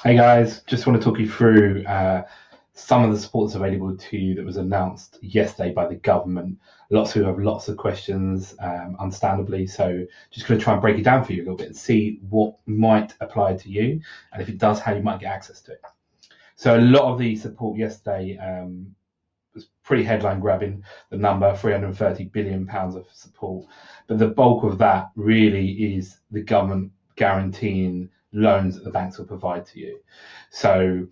Hey guys, just want to talk you through some of the support that's available to you that was announced yesterday by the government. Lots of people have lots of questions, understandably. So just going to try and break it down for you a little bit and see what might apply to you, and if it does, how you might get access to it. So a lot of the support yesterday was pretty headline grabbing. The number £330 billion of support, but the bulk of that really is the government guaranteeing loans that the banks will provide to you. So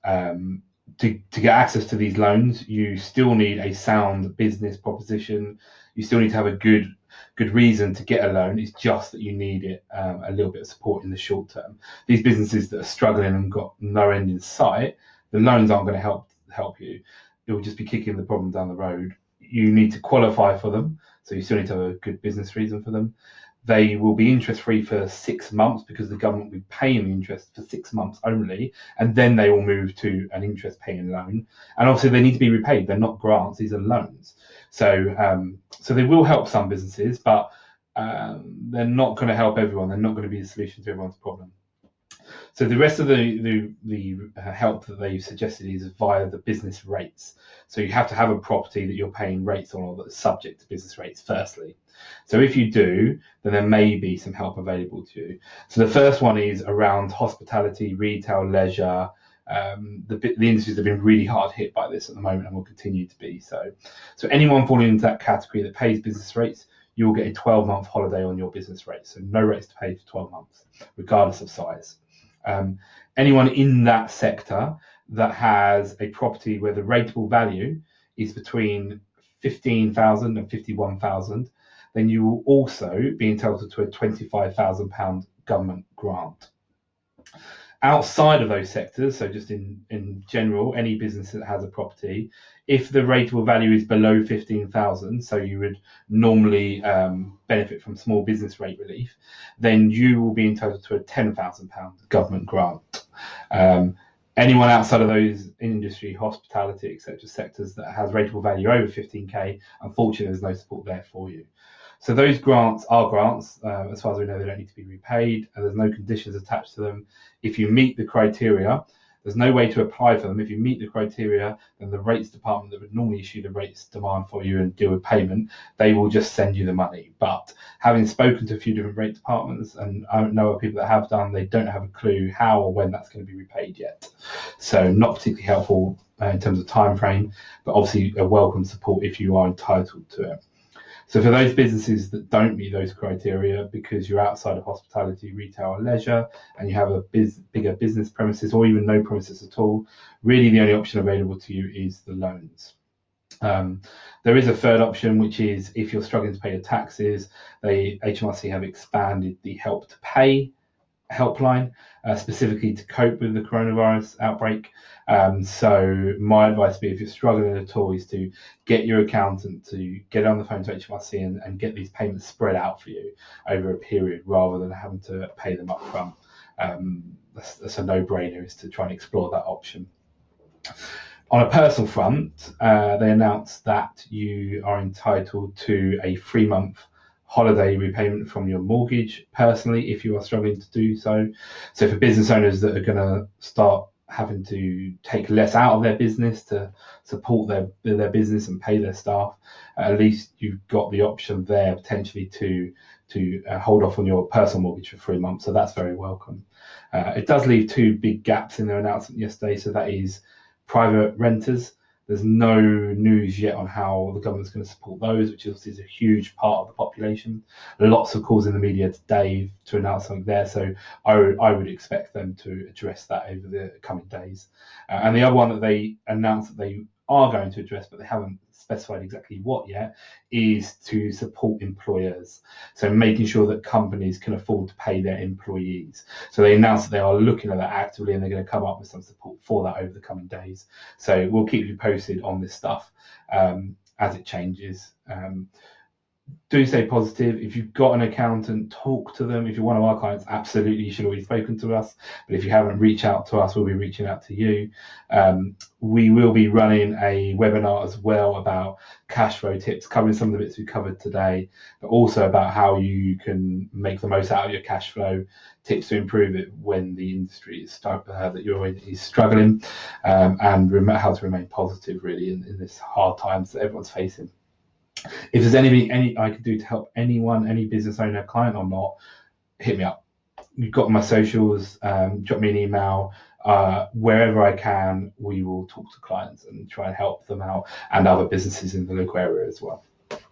to get access to these loans, you still need a sound business proposition. You still need to have a good reason to get a loan. It's just that you need it a little bit of support in the short term. These businesses that are struggling and got no end in sight, the loans aren't going to help you. It will just be kicking the problem down the road. You need to qualify for them, so you still need to have a good business reason for them. They will be interest free for 6 months because the government will be paying the interest for 6 months only, and then they will move to an interest paying loan. And obviously, they need to be repaid. They're not grants; these are loans. So they will help some businesses, but they're not going to help everyone. They're not going to be the solution to everyone's problem. So the rest of the help that they've suggested is via the business rates. So you have to have a property that you're paying rates on or that's subject to business rates firstly. So if you do, then there may be some help available to you. So the first one is around hospitality, retail, leisure. The industries have been really hard hit by this at the moment and will continue to be so. So anyone falling into that category that pays business rates, you will get a 12-month holiday on your business rates. So no rates to pay for 12 months, regardless of size. Anyone in that sector that has a property where the rateable value is between 15,000 and 51,000, then you will also be entitled to a £25,000 government grant. Outside of those sectors, so just in general, any business that has a property, if the rateable value is below 15,000, so you would normally benefit from small business rate relief, then you will be entitled to a £10,000 government grant. Anyone outside of those industry, hospitality, etc., sectors that has rateable value over 15k, unfortunately, there's no support there for you. So those grants are grants. As far as we know, they don't need to be repaid, and there's no conditions attached to them. If you meet the criteria, there's no way to apply for them. If you meet the criteria, then the rates department that would normally issue the rates demand for you and deal with payment, they will just send you the money. But having spoken to a few different rate departments, and I know of people that have done, they don't have a clue how or when that's going to be repaid yet. So not particularly helpful in terms of time frame, but obviously a welcome support if you are entitled to it. So for those businesses that don't meet those criteria because you're outside of hospitality, retail, or leisure, and you have a bigger business premises or even no premises at all, really the only option available to you is the loans. There is a third option, which is if you're struggling to pay your taxes, HMRC have expanded the Help to Pay helpline specifically to cope with the coronavirus outbreak. So my advice would be, if you're struggling at all, is to get your accountant to get on the phone to HMRC and get these payments spread out for you over a period rather than having to pay them up front. That's a no-brainer, is to try and explore that option. On a personal front, they announced that you are entitled to a 3-month holiday repayment from your mortgage personally if you are struggling to do so. So for business owners that are going to start having to take less out of their business to support their business and pay their staff, at least you've got the option there potentially to hold off on your personal mortgage for 3 months. So that's very welcome. It does leave two big gaps in their announcement yesterday. So that is private renters. There's no news yet on how the government's going to support those, which is a huge part of the population. Lots of calls in the media today to announce something there, so I would expect them to address that over the coming days. And the other one that they announced that they are going to address, but they haven't specified exactly what yet, is to support employers. So making sure that companies can afford to pay their employees. So they announced that they are looking at that actively, and they're going to come up with some support for that over the coming days. So we'll keep you posted on this stuff as it changes. Do stay positive. If you've got an accountant, talk to them. If you're one of our clients, absolutely, you should always spoken to us. But if you haven't, reached out to us. We'll be reaching out to you. We will be running a webinar as well about cash flow tips, covering some of the bits we covered today, but also about how you can make the most out of your cash flow, tips to improve it when the industry is that you're in is struggling, and how to remain positive really in this hard times that everyone's facing. If there's anything I could do to help anyone, any business owner, client or not, hit me up. You've got my socials. Drop me an email. Wherever I can, we will talk to clients and try and help them out and other businesses in the local area as well.